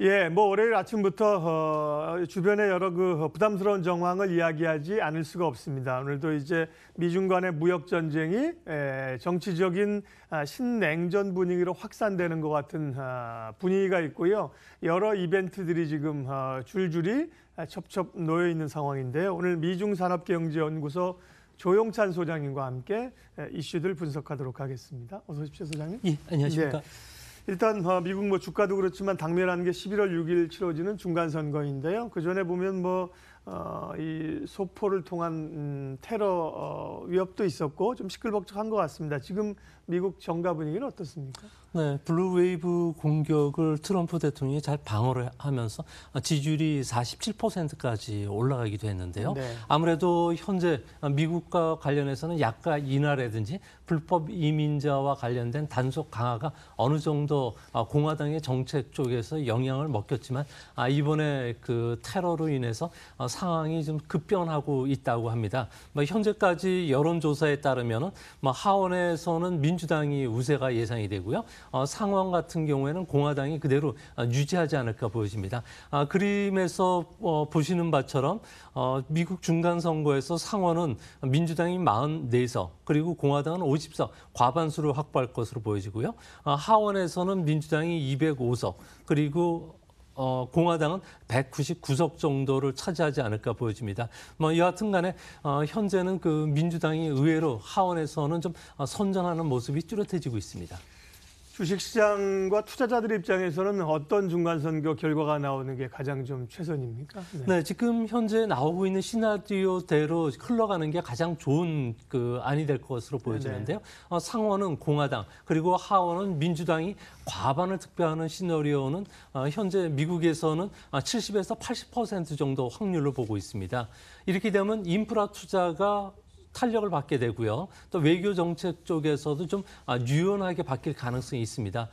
예, 뭐 월요일 아침부터 주변의 여러 부담스러운 정황을 이야기하지 않을 수가 없습니다. 오늘도 이제 미중 간의 무역 전쟁이 정치적인 신냉전 분위기로 확산되는 것 같은 분위기가 있고요. 여러 이벤트들이 지금 줄줄이 첩첩 놓여 있는 상황인데요. 오늘 미중산업경제연구소 조용찬 소장님과 함께 이슈들 분석하도록 하겠습니다. 어서 오십시오, 소장님. 예, 안녕하십니까. 네. 일단 미국 주가도 그렇지만 당면한 게 11월 6일 치러지는 중간선거인데요. 그 전에 보면 이 소포를 통한 테러 위협도 있었고 좀 시끌벅적한 것 같습니다. 지금 미국 정가 분위기는 어떻습니까? 네, 블루웨이브 공격을 트럼프 대통령이 잘 방어를 하면서 지지율이 47%까지 올라가기도 했는데요. 네. 아무래도 현재 미국과 관련해서는 약간 인하라든지 불법 이민자와 관련된 단속 강화가 어느 정도 공화당의 정책 쪽에서 영향을 먹혔지만 이번에 그 테러로 인해서 상황이 좀 급변하고 있다고 합니다. 현재까지 여론조사에 따르면 하원에서는 민주당이 우세가 예상이 되고요. 상원 같은 경우에는 공화당이 그대로 유지하지 않을까 보여집니다. 그림에서 보시는 바처럼 미국 중간선거에서 상원은 민주당이 44석, 그리고 공화당은 50석, 과반수를 확보할 것으로 보여지고요. 하원에서는 민주당이 205석, 그리고 공화당은 199석 정도를 차지하지 않을까 보여집니다. 여하튼 간에 현재는 그 민주당이 의외로 하원에서는 좀 선전하는 모습이 뚜렷해지고 있습니다. 주식시장과 투자자들 입장에서는 어떤 중간선거 결과가 나오는 게 가장 좀 최선입니까? 네, 지금 현재 나오고 있는 시나리오대로 흘러가는 게 가장 좋은 안이 될 것으로 보여지는데요. 상원은 공화당, 그리고 하원은 민주당이 과반을 득표하는 시나리오는 현재 미국에서는 70에서 80% 정도 확률로 보고 있습니다. 이렇게 되면 인프라 투자가 탄력을 받게 되고요. 또 외교 정책 쪽에서도 좀 유연하게 바뀔 가능성이 있습니다.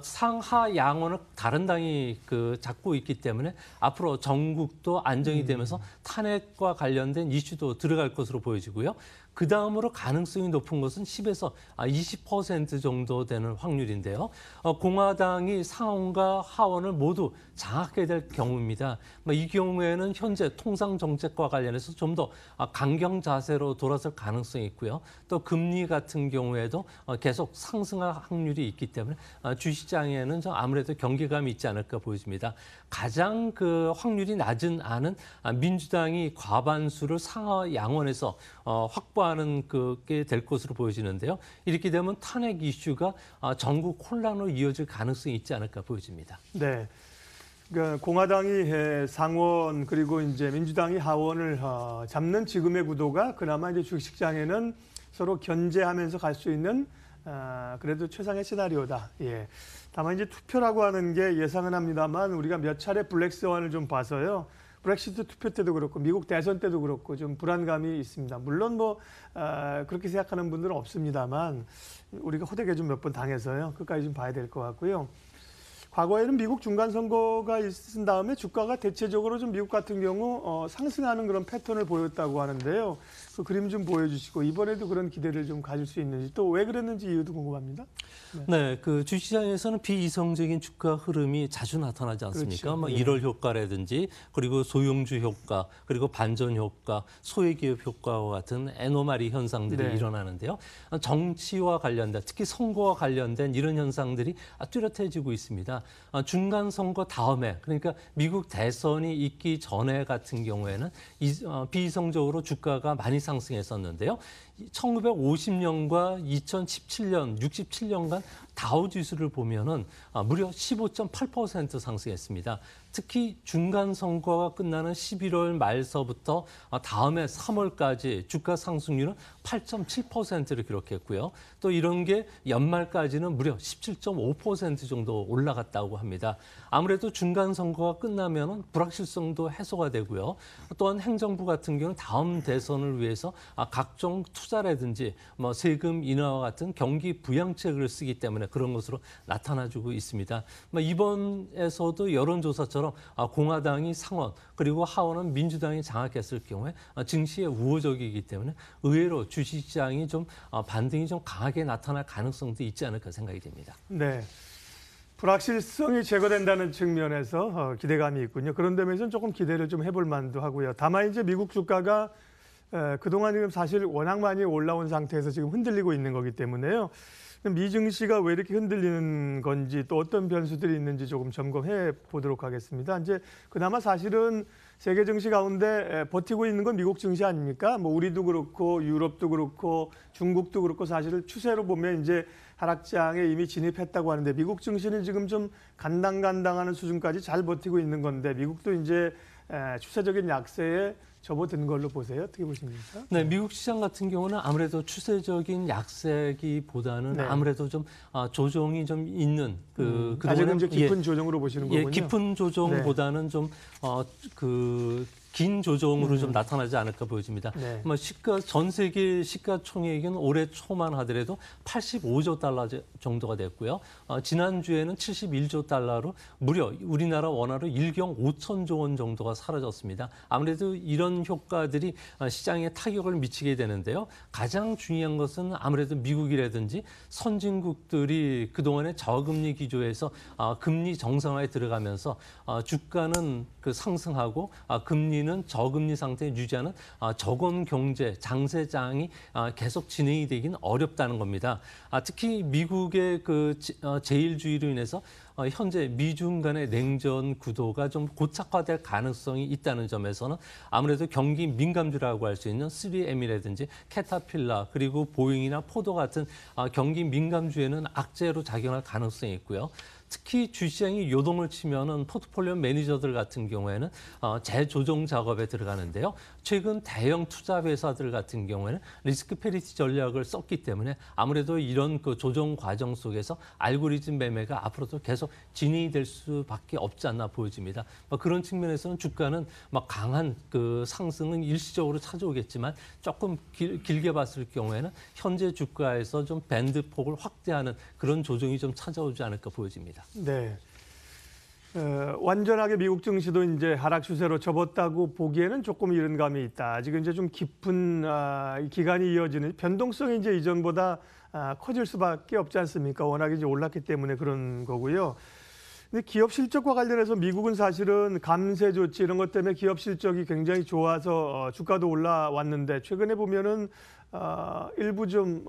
상하 양원을 다른 당이 잡고 있기 때문에 앞으로 전국도 안정이 되면서 탄핵과 관련된 이슈도 들어갈 것으로 보여지고요. 그 다음으로 가능성이 높은 것은 10에서 20% 정도 되는 확률인데요. 공화당이 상원과 하원을 모두 장악하게 될 경우입니다. 이 경우에는 현재 통상 정책과 관련해서 좀 더 강경 자세로 돌아설 가능성이 있고요. 또 금리 같은 경우에도 계속 상승할 확률이 있기 때문에 주시장에는 아무래도 경계감이 있지 않을까 보여집니다. 가장 확률이 낮은 안은 민주당이 과반수를 상하 양원에서 확보하는 게 될 것으로 보여지는데요. 이렇게 되면 탄핵 이슈가 전국 혼란으로 이어질 가능성이 있지 않을까 보여집니다. 네. 그러니까 공화당이 상원 그리고 이제 민주당이 하원을 잡는 지금의 구도가 그나마 이제 주식시장에는 서로 견제하면서 갈 수 있는 그래도 최상의 시나리오다. 예. 다만 이제 투표라고 하는 게 예상은 합니다만 우리가 몇 차례 블랙스완을 좀 봐서요. 브렉시트 투표 때도 그렇고 미국 대선 때도 그렇고 좀 불안감이 있습니다. 물론 그렇게 생각하는 분들은 없습니다만 우리가 호되게 좀 몇 번 당해서요. 끝까지 좀 봐야 될 것 같고요. 과거에는 미국 중간선거가 있은 다음에 주가가 대체적으로 좀 미국 같은 경우 상승하는 그런 패턴을 보였다고 하는데요. 그 그림 좀 보여주시고 이번에도 그런 기대를 좀 가질 수 있는지 또 왜 그랬는지 이유도 궁금합니다. 네, 주식시장에서는 비이성적인 주가 흐름이 자주 나타나지 않습니까? 그렇죠. 1월 효과라든지 그리고 소형주 효과, 그리고 반전 효과, 소외기업 효과와 같은 애노마리 현상들이 일어나는데요. 정치와 관련된, 특히 선거와 관련된 이런 현상들이 뚜렷해지고 있습니다. 중간선거 다음에, 그러니까 미국 대선이 있기 전에 같은 경우에는 비이성적으로 주가가 많이 상승했었는데요. 1950년과 2017년, 67년간 다우지수를 보면은 무려 15.8% 상승했습니다. 특히 중간 선거가 끝나는 11월 말서부터 다음해 3월까지 주가 상승률은 8.7%를 기록했고요. 또 이런 게 연말까지는 무려 17.5% 정도 올라갔다고 합니다. 아무래도 중간 선거가 끝나면은 불확실성도 해소가 되고요. 또한 행정부 같은 경우는 다음 대선을 위해서 각종 투자라든지 세금 인하와 같은 경기 부양책을 쓰기 때문에 그런 것으로 나타나주고 있습니다. 이번에서도 여론조사처럼 공화당이 상원 그리고 하원은 민주당이 장악했을 경우에 증시에 우호적이기 때문에 의외로 주식시장이 좀 반등이 좀 강하게 나타날 가능성도 있지 않을까 생각이 됩니다. 네. 불확실성이 제거된다는 측면에서 기대감이 있군요. 그런 점에서는 조금 기대를 좀 해볼 만도 하고요. 다만 이제 미국 주가가 그동안 지금 사실 워낙 많이 올라온 상태에서 지금 흔들리고 있는 거기 때문에요. 미 증시가 왜 이렇게 흔들리는 건지 또 어떤 변수들이 있는지 조금 점검해 보도록 하겠습니다. 이제 그나마 사실은 세계 증시 가운데 버티고 있는 건 미국 증시 아닙니까? 뭐 우리도 그렇고 유럽도 그렇고 중국도 그렇고 사실 추세로 보면 이제 하락장에 이미 진입했다고 하는데 미국 증시는 지금 좀 간당간당하는 수준까지 잘 버티고 있는 건데 미국도 이제 추세적인 약세에 접어든 걸로 보세요. 어떻게 보십니까? 네, 미국 시장 같은 경우는 아무래도 추세적인 약세기보다는 네. 아무래도 좀 조정이 좀 있는 아직은 이제 깊은 조정으로 보시는 거군요. 깊은 조정보다는 좀 긴 조정으로 좀 나타나지 않을까 보여집니다. 네. 전 세계 시가총액은 올해 초만 하더라도 85조 달러 정도가 됐고요. 지난주에는 71조 달러로 무려 우리나라 원화로 1경 5천조 원 정도가 사라졌습니다. 아무래도 이런 효과들이 시장에 타격을 미치게 되는데요. 가장 중요한 것은 아무래도 미국이라든지 선진국들이 그동안의 저금리 기조에서 금리 정상화에 들어가면서 주가는 상승하고 금리는 저금리 상태에 유지하는 저건 경제 장세장이 계속 진행이 되긴 어렵다는 겁니다. 특히 미국의 제일주의로 인해서 현재 미중 간의 냉전 구도가 좀 고착화될 가능성이 있다는 점에서는 아무래도 경기 민감주라고 할 수 있는 3M이라든지 캐터필라 그리고 보잉이나 포도 같은 경기 민감주에는 악재로 작용할 가능성이 있고요. 특히 주시장이 요동을 치면은 포트폴리오 매니저들 같은 경우에는 재조정 작업에 들어가는데요. 최근 대형 투자 회사들 같은 경우에는 리스크 패리티 전략을 썼기 때문에 아무래도 이런 조정 과정 속에서 알고리즘 매매가 앞으로도 계속 진행이 될 수밖에 없지 않나 보여집니다. 그런 측면에서는 주가는 강한 상승은 일시적으로 찾아오겠지만 조금 길게 봤을 경우에는 현재 주가에서 좀 밴드 폭을 확대하는 그런 조정이 좀 찾아오지 않을까 보여집니다. 네. 완전하게 미국 증시도 이제 하락 추세로 접었다고 보기에는 조금 이른 감이 있다. 아직은 이제 좀 깊은 기간이 이어지는 변동성이 이제 이전보다 커질 수밖에 없지 않습니까? 워낙 이제 올랐기 때문에 그런 거고요. 근데 기업 실적과 관련해서 미국은 사실은 감세 조치 이런 것 때문에 기업 실적이 굉장히 좋아서 주가도 올라왔는데 최근에 보면은 일부 좀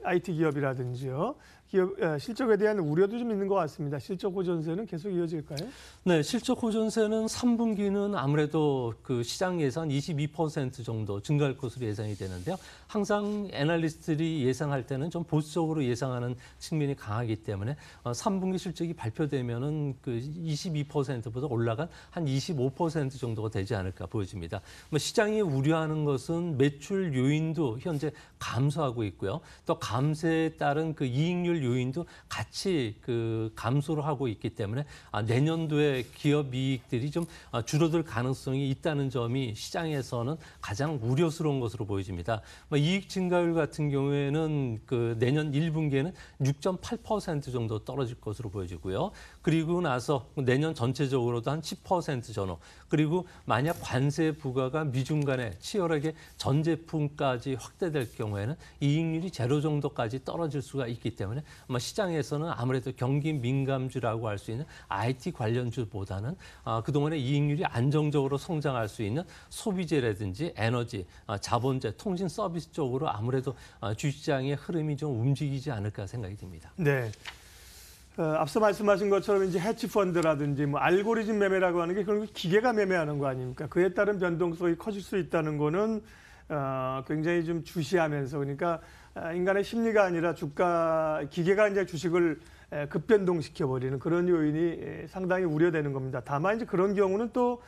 IT 기업이라든지요. 기업 실적에 대한 우려도 좀 있는 것 같습니다. 실적 호전세는 계속 이어질까요? 네, 실적 호전세는 3분기는 아무래도 시장 예상 22% 정도 증가할 것으로 예상이 되는데요. 항상 애널리스트들이 예상할 때는 좀 보수적으로 예상하는 측면이 강하기 때문에 3분기 실적이 발표되면은 22%보다 올라간 한 25% 정도가 되지 않을까 보여집니다. 시장이 우려하는 것은 매출 요인도 현재 감소하고 있고요. 또 감세에 따른 이익률 요인도 같이 감소를 하고 있기 때문에 내년도에 기업 이익들이 좀 줄어들 가능성이 있다는 점이 시장에서는 가장 우려스러운 것으로 보여집니다. 이익 증가율 같은 경우에는 내년 1분기에는 6.8% 정도 떨어질 것으로 보여지고요. 그리고 나서 내년 전체적으로도 한 10% 전후. 그리고 만약 관세 부과가 미중 간에 치열하게 전 제품까지 확대될 경우에는 이익률이 제로 정도까지 떨어질 수가 있기 때문에 시장에서는 아무래도 경기 민감주라고 할 수 있는 IT 관련주보다는 그동안의 이익률이 안정적으로 성장할 수 있는 소비재라든지 에너지, 자본재, 통신 서비스 쪽으로 아무래도 주시장의 흐름이 좀 움직이지 않을까 생각이 듭니다. 네. 앞서 말씀하신 것처럼 이제 해치 펀드라든지 알고리즘 매매라고 하는 게 결국 기계가 매매하는 거 아닙니까? 그에 따른 변동성이 커질 수 있다는 거는 굉장히 좀 주시하면서 그러니까 인간의 심리가 아니라 기계가 이제 주식을 급변동시켜 버리는 그런 요인이 상당히 우려되는 겁니다. 다만 이제 그런 경우는 또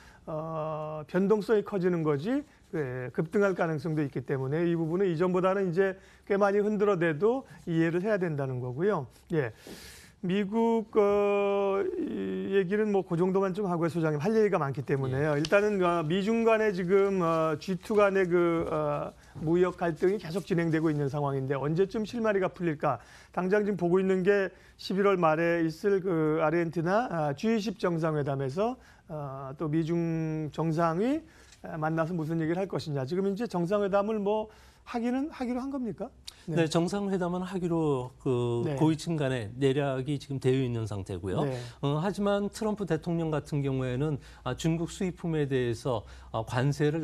변동성이 커지는 거지 급등할 가능성도 있기 때문에 이 부분은 이전보다는 이제 꽤 많이 흔들어대도 이해를 해야 된다는 거고요. 예. 미국 얘기는 그 정도만 좀 하고요, 소장님. 할 얘기가 많기 때문에요. 일단은 미중 간의 지금 G2 간의 무역 갈등이 계속 진행되고 있는 상황인데 언제쯤 실마리가 풀릴까? 당장 지금 보고 있는 게 11월 말에 있을 아르헨티나 G20 정상회담에서 또 미중 정상이 만나서 무슨 얘기를 할 것이냐. 지금 이제 정상회담을 하기로 한 겁니까? 네, 정상회담은 하기로 그 네. 고위층 간에 내략이 지금 되어 있는 상태고요. 네. 하지만 트럼프 대통령 같은 경우에는 중국 수입품에 대해서 관세를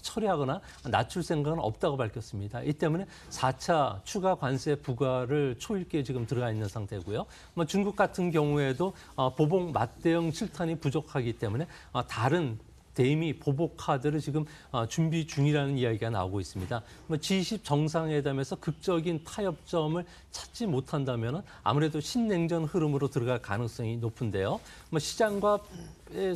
처리하거나 낮출 생각은 없다고 밝혔습니다. 이 때문에 4차 추가 관세 부과를 초읽기에 지금 들어가 있는 상태고요. 뭐 중국 같은 경우에도 보복 맞대응 실탄이 부족하기 때문에 다른 대미 보복 카드를 지금 준비 중이라는 이야기가 나오고 있습니다. G20 정상회담에서 극적인 타협점을 찾지 못한다면 아무래도 신냉전 흐름으로 들어갈 가능성이 높은데요. 시장과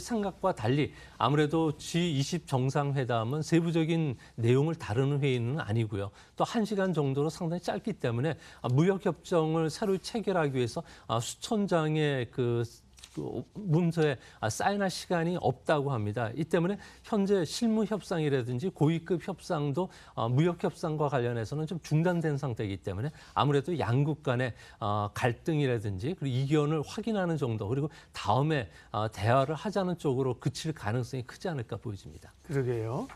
생각과 달리 아무래도 G20 정상회담은 세부적인 내용을 다루는 회의는 아니고요. 또 1시간 정도로 상당히 짧기 때문에 무역협정을 새로 체결하기 위해서 수천 장의 그 문서에 사인할 시간이 없다고 합니다. 이 때문에 현재 실무 협상이라든지 고위급 협상도 무역 협상과 관련해서는 좀 중단된 상태이기 때문에 아무래도 양국 간의 갈등이라든지 그리고 이견을 확인하는 정도 그리고 다음에 대화를 하자는 쪽으로 그칠 가능성이 크지 않을까 보여집니다. 그러게요.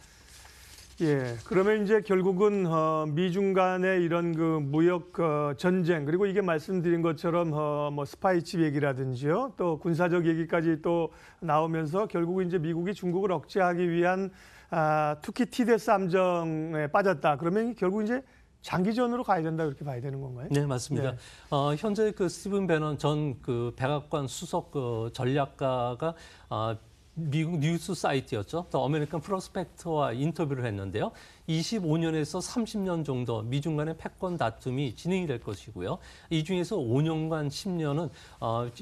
예, 그러면 이제 결국은 미중 간의 이런 그 무역 전쟁 그리고 이게 말씀드린 것처럼 뭐 스파이칩 얘기라든지요, 또 군사적 얘기까지 또 나오면서 결국은 이제 미국이 중국을 억제하기 위한 투키 티데스 함정에 빠졌다. 그러면 결국 이제 장기전으로 가야 된다 그렇게 봐야 되는 건가요? 네, 맞습니다. 네. 현재 그 스티븐 배넌 전 그 백악관 수석 전략가가 미국 뉴스 사이트였죠. 더 아메리칸 프로스펙터와 인터뷰를 했는데요. 25년에서 30년 정도 미중 간의 패권 다툼이 진행이 될 것이고요. 이 중에서 5년간 10년은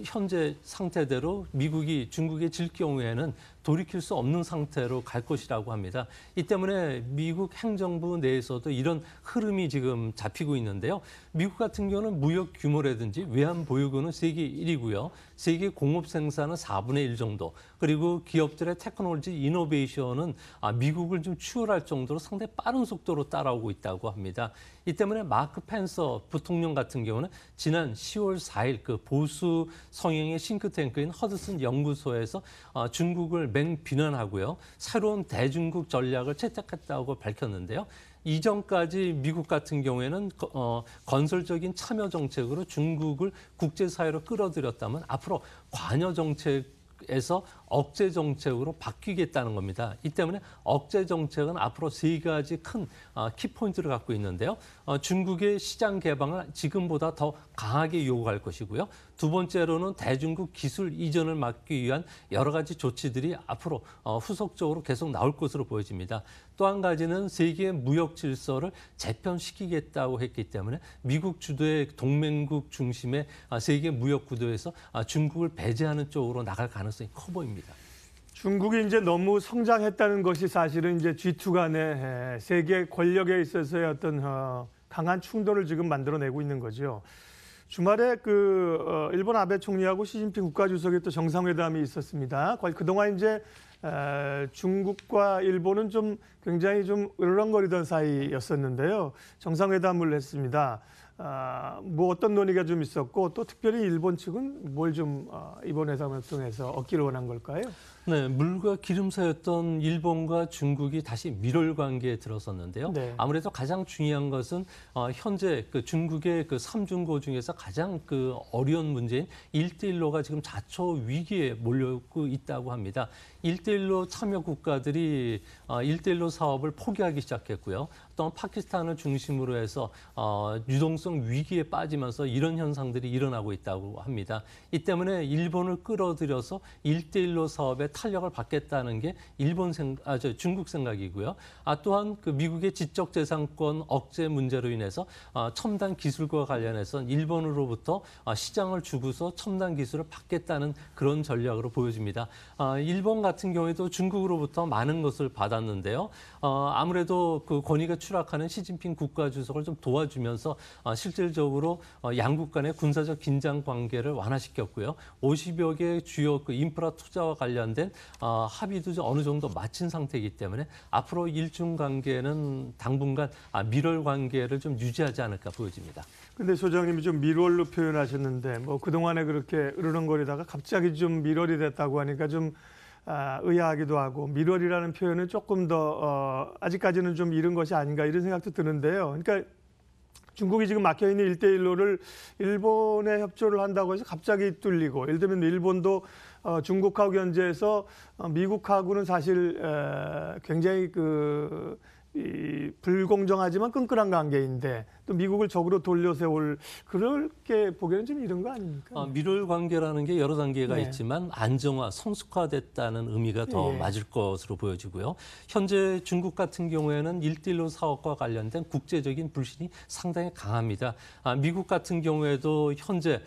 현재 상태대로 미국이 중국에 질 경우에는 돌이킬 수 없는 상태로 갈 것이라고 합니다. 이 때문에 미국 행정부 내에서도 이런 흐름이 지금 잡히고 있는데요. 미국 같은 경우는 무역 규모라든지 외환 보유고는 세계 1위고요. 세계 공업 생산은 4분의 1 정도. 그리고 기업들의 테크놀로지 이노베이션은 미국을 좀 추월할 정도로 상당히 빠른 속도로 따라오고 있다고 합니다. 이 때문에 마크 펜서 부통령 같은 경우는 지난 10월 4일 그 보수 성향의 싱크탱크인 허드슨 연구소에서 중국을 맹비난하고요. 새로운 대중국 전략을 채택했다고 밝혔는데요. 이전까지 미국 같은 경우에는 건설적인 참여 정책으로 중국을 국제사회로 끌어들였다면 앞으로 관여 정책에서 억제 정책으로 바뀌겠다는 겁니다. 이 때문에 억제 정책은 앞으로 3가지 큰 키포인트를 갖고 있는데요. 중국의 시장 개방을 지금보다 더 강하게 요구할 것이고요. 두 번째로는 대중국 기술 이전을 막기 위한 여러 가지 조치들이 앞으로 후속적으로 계속 나올 것으로 보여집니다. 또 한 가지는 세계 무역 질서를 재편시키겠다고 했기 때문에 미국 주도의 동맹국 중심의 세계 무역 구도에서 중국을 배제하는 쪽으로 나갈 가능성이 커 보입니다. 중국이 이제 너무 성장했다는 것이 사실은 이제 G2 간의 세계 권력에 있어서의 어떤 강한 충돌을 지금 만들어내고 있는 거죠. 주말에 일본 아베 총리하고 시진핑 국가주석의 또 정상회담이 있었습니다. 그동안 이제 중국과 일본은 좀 굉장히 좀 으르렁거리던 사이였었는데요. 정상회담을 했습니다. 뭐 어떤 논의가 좀 있었고 또 특별히 일본 측은 뭘 좀 이번 회담을 통해서 얻기를 원한 걸까요? 네, 물과 기름사였던 일본과 중국이 다시 밀월 관계에 들어섰는데요. 네. 아무래도 가장 중요한 것은 현재 중국의 3중고 중에서 가장 어려운 문제인 1대1로가 지금 자초 위기에 몰려오고 있다고 합니다. 1대1로 참여 국가들이 1대1로 사업을 포기하기 시작했고요. 또 파키스탄을 중심으로 해서 유동성 위기에 빠지면서 이런 현상들이 일어나고 있다고 합니다. 이 때문에 일본을 끌어들여서 1대1로 사업에 탄력을 받겠다는 게 중국 생각이고요. 또한 미국의 지적재산권 억제 문제로 인해서 첨단 기술과 관련해서 일본으로부터 시장을 주고서 첨단 기술을 받겠다는 그런 전략으로 보여집니다. 일본 같은 경우에도 중국으로부터 많은 것을 받았는데요. 아무래도 권위가 추락하는 시진핑 국가주석을 좀 도와주면서 실질적으로 양국 간의 군사적 긴장 관계를 완화시켰고요. 50여 개의 주요 인프라 투자와 관련된 합의도 어느 정도 마친 상태이기 때문에 앞으로 일중 관계는 당분간 밀월 관계를 좀 유지하지 않을까 보여집니다. 근데 소장님이 좀 밀월로 표현하셨는데 뭐 그동안에 그렇게 으르렁거리다가 갑자기 좀 밀월이 됐다고 하니까 좀 의아하기도 하고 밀월이라는 표현은 조금 더 아직까지는 좀 이른 것이 아닌가 이런 생각도 드는데요. 그러니까 중국이 지금 막혀있는 1대1로를 일본에 협조를 한다고 해서 갑자기 뚫리고, 예를 들면 일본도 중국하고 견제해서 미국하고는 사실 굉장히 불공정하지만 끈끈한 관계인데 또 미국을 적으로 돌려세울 그렇게 보기에는 좀 이런 거 아닙니까? 밀월 관계라는 게 여러 단계가 네. 있지만 안정화, 성숙화됐다는 의미가 더 예. 맞을 것으로 보여지고요. 현재 중국 같은 경우에는 1대1로 사업과 관련된 국제적인 불신이 상당히 강합니다. 미국 같은 경우에도 현재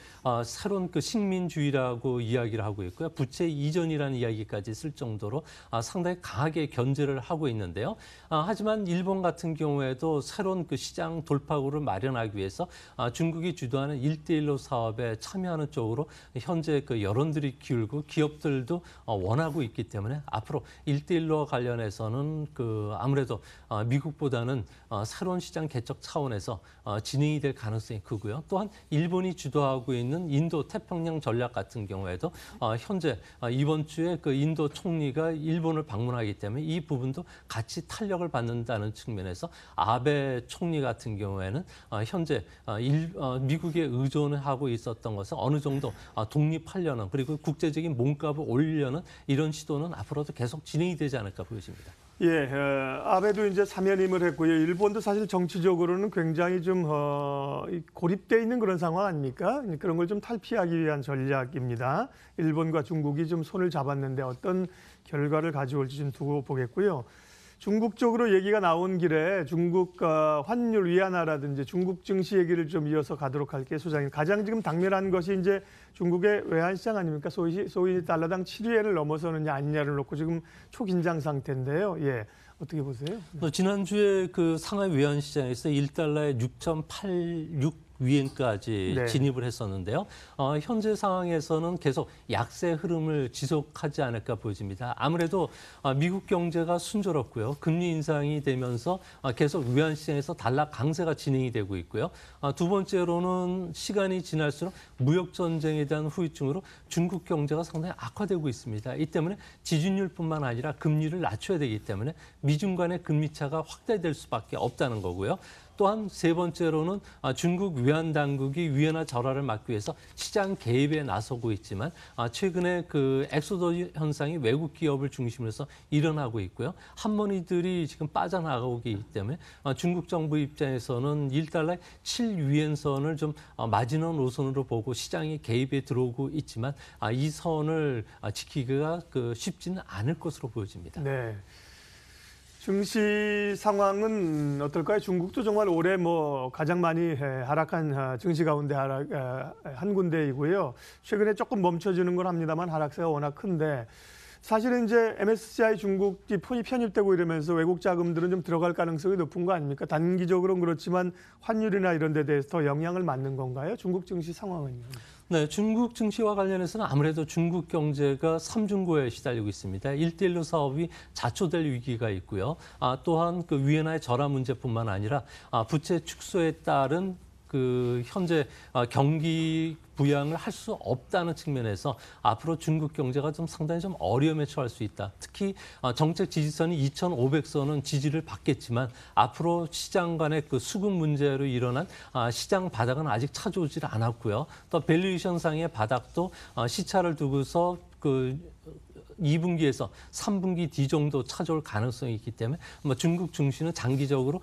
새로운 식민주의라고 이야기를 하고 있고요. 부채 이전이라는 이야기까지 쓸 정도로 상당히 강하게 견제를 하고 있는데요. 하지만 일본 같은 경우에도 새로운 시장 돌파구를 마련하기 위해서 중국이 주도하는 1대1로 사업에 참여하는 쪽으로 현재 여론들이 기울고 기업들도 원하고 있기 때문에 앞으로 1대1로 관련해서는 아무래도 미국보다는 새로운 시장 개척 차원에서 진행이 될 가능성이 크고요. 또한 일본이 주도하고 있는 인도 태평양 전략 같은 경우에도 현재 이번 주에 인도 총리가 일본을 방문하기 때문에 이 부분도 같이 탄력을 받는다는 측면에서 아베 총리 같은 경우에는 현재 미국에 의존하고 있었던 것을 어느 정도 독립하려는, 그리고 국제적인 몸값을 올리려는 이런 시도는 앞으로도 계속 진행이 되지 않을까 보여집니다. 예, 아베도 이제 사면임을 했고요. 일본도 사실 정치적으로는 굉장히 좀 고립돼 있는 그런 상황 아닙니까? 그런 걸 좀 탈피하기 위한 전략입니다. 일본과 중국이 좀 손을 잡았는데 어떤 결과를 가져올지 좀 두고 보겠고요. 중국 쪽으로 얘기가 나온 길에 중국 환율 위안화라든지 중국 증시 얘기를 좀 이어서 가도록 할게요, 소장님. 가장 지금 당면한 것이 이제 중국의 외환시장 아닙니까? 소위 달러당 7위엔을 넘어서느냐 아니냐를 놓고 지금 초긴장 상태인데요. 예, 어떻게 보세요? 지난주에 상하이 외환시장에서 1달러에 6.86 위엔까지 네. 진입을 했었는데요. 현재 상황에서는 계속 약세 흐름을 지속하지 않을까 보여집니다. 아무래도 미국 경제가 순조롭고요. 금리 인상이 되면서 계속 외환시장에서 달러 강세가 진행이 되고 있고요. 두 번째로는 시간이 지날수록 무역 전쟁에 대한 후유증으로 중국 경제가 상당히 악화되고 있습니다. 이 때문에 지준율뿐만 아니라 금리를 낮춰야 되기 때문에 미중 간의 금리 차가 확대될 수밖에 없다는 거고요. 또한 세 번째로는 중국 외환 당국이 위안화 절하를 막기 위해서 시장 개입에 나서고 있지만 최근에 엑소더 현상이 외국 기업을 중심으로 해서 일어나고 있고요. 한머니들이 지금 빠져나가고 있기 때문에 중국 정부 입장에서는 1달러에 7위엔선을 좀 마지노 노선으로 보고 시장이 개입에 들어오고 있지만 이 선을 지키기가 쉽지는 않을 것으로 보여집니다. 네. 증시 상황은 어떨까요? 중국도 정말 올해 가장 많이 하락한 증시 가운데 한 군데이고요. 최근에 조금 멈춰지는 건 합니다만 하락세가 워낙 큰데, 사실은 이제 MSCI 중국이 편입되고 이러면서 외국 자금들은 좀 들어갈 가능성이 높은 거 아닙니까? 단기적으로는 그렇지만 환율이나 이런 데 대해서 더 영향을 받는 건가요? 중국 증시 상황은요? 네, 중국 증시와 관련해서는 아무래도 중국 경제가 삼중고에 시달리고 있습니다. 1대1로 사업이 자초될 위기가 있고요. 또한 위안화의 절하 문제뿐만 아니라 부채 축소에 따른 현재 경기 부양을 할 수 없다는 측면에서 앞으로 중국 경제가 좀 상당히 좀 어려움에 처할 수 있다. 특히 정책 지지선이 2,500선은 지지를 받겠지만 앞으로 시장 간의 수급 문제로 일어난 시장 바닥은 아직 찾아오질 않았고요. 또 밸류에이션상의 바닥도 시차를 두고서 2분기에서 3분기 뒤 정도 찾아올 가능성이 있기 때문에 중국 증시는 장기적으로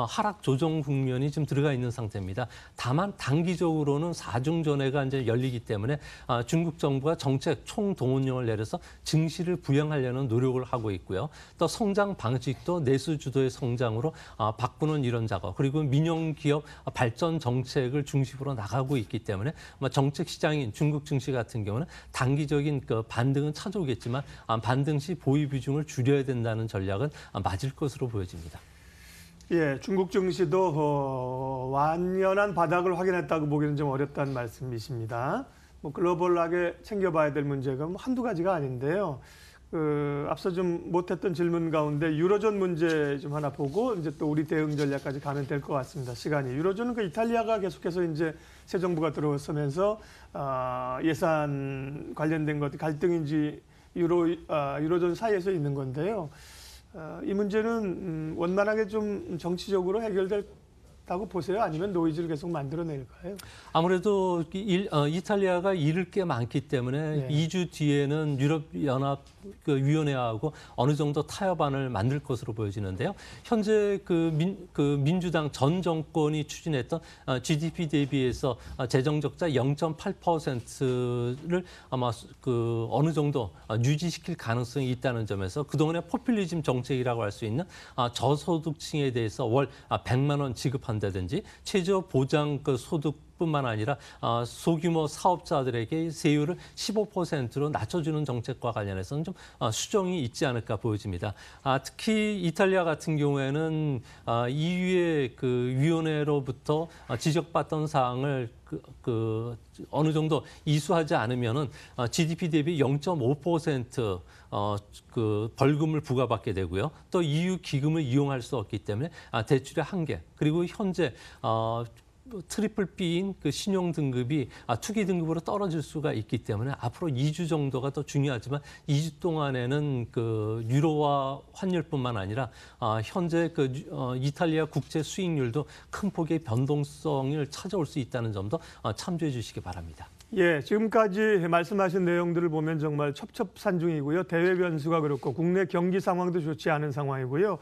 하락 조정 국면이 좀 들어가 있는 상태입니다. 다만 단기적으로는 4중 전회가 이제 열리기 때문에 중국 정부가 정책 총동원령을 내려서 증시를 부양하려는 노력을 하고 있고요. 또 성장 방식도 내수 주도의 성장으로 바꾸는 이런 작업, 그리고 민영 기업 발전 정책을 중심으로 나가고 있기 때문에 정책 시장인 중국 증시 같은 경우는 단기적인 반등은 찾아오겠지만 반등 시 보유 비중을 줄여야 된다는 전략은 맞을 것으로 보여집니다. 예, 중국 증시도 완연한 바닥을 확인했다고 보기는 좀 어렵다는 말씀이십니다. 글로벌하게 챙겨봐야 될 문제가 한두 가지가 아닌데요. 앞서 좀 못했던 질문 가운데 유로존 문제 좀 하나 보고 이제 또 우리 대응 전략까지 가면 될 것 같습니다. 시간이. 유로존은 이탈리아가 계속해서 이제 새 정부가 들어서면서 예산 관련된 것 갈등인지 유로존 사이에서 있는 건데요. 이 문제는 원만하게 좀 정치적으로 해결될다고 보세요? 아니면 노이즈를 계속 만들어낼까요? 아무래도 이탈리아가 잃을 게 많기 때문에 네. 2주 뒤에는 유럽연합 위원회하고 어느 정도 타협안을 만들 것으로 보여지는데요. 현재 민주당 전 정권이 추진했던 GDP 대비해서 재정 적자 0.8%를 아마 어느 정도 유지시킬 가능성이 있다는 점에서 그동안의 포퓰리즘 정책이라고 할 수 있는 저소득층에 대해서 월 100만 원 지급한다든지 최저 보장 소득 뿐만 아니라 소규모 사업자들에게 세율을 15%로 낮춰주는 정책과 관련해서는 좀 수정이 있지 않을까 보여집니다. 특히 이탈리아 같은 경우에는 EU의 위원회로부터 지적받던 사항을 어느 정도 이수하지 않으면은 GDP 대비 0.5% 벌금을 부과받게 되고요. 또 EU 기금을 이용할 수 없기 때문에 대출의 한계 그리고 현재 트리플 B인 신용 등급이 투기 등급으로 떨어질 수가 있기 때문에 앞으로 2주 정도가 더 중요하지만 2주 동안에는 유로화 환율뿐만 아니라 현재 이탈리아 국제 수익률도 큰 폭의 변동성을 찾아올 수 있다는 점도 참조해 주시기 바랍니다. 예, 지금까지 말씀하신 내용들을 보면 정말 첩첩산중이고요. 대외 변수가 그렇고 국내 경기 상황도 좋지 않은 상황이고요.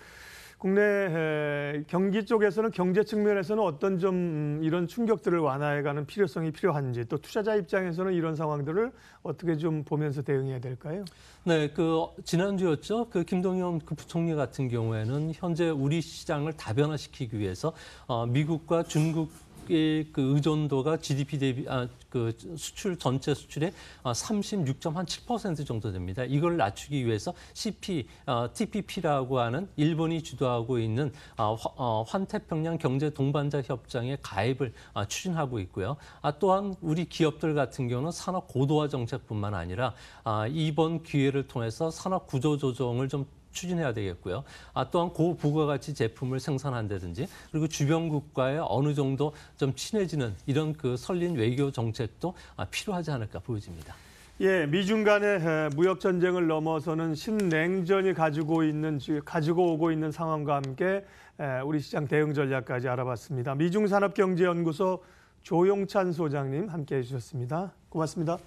국내 경기 쪽에서는 경제 측면에서는 어떤 좀 이런 충격들을 완화해가는 필요성이 필요한지 또 투자자 입장에서는 이런 상황들을 어떻게 좀 보면서 대응해야 될까요? 네, 지난주였죠. 김동연 부총리 같은 경우에는 현재 우리 시장을 다변화시키기 위해서 미국과 중국의 의존도가 GDP 대비 수출 전체 수출의 36.7% 정도 됩니다. 이걸 낮추기 위해서 TPP라고 하는 일본이 주도하고 있는 환태평양 경제 동반자 협정에 가입을 추진하고 있고요. 또한 우리 기업들 같은 경우는 산업 고도화 정책뿐만 아니라 이번 기회를 통해서 산업 구조 조정을 좀 추진해야 되겠고요. 또한 고부가가치 제품을 생산한다든지 그리고 주변국과의 어느 정도 좀 친해지는 이런 설린 외교 정책도 필요하지 않을까 보여집니다. 예, 미중 간의 무역 전쟁을 넘어서는 신냉전이 가지고 오고 있는 상황과 함께 우리 시장 대응 전략까지 알아봤습니다. 미중산업경제연구소 조용찬 소장님 함께해 주셨습니다. 고맙습니다.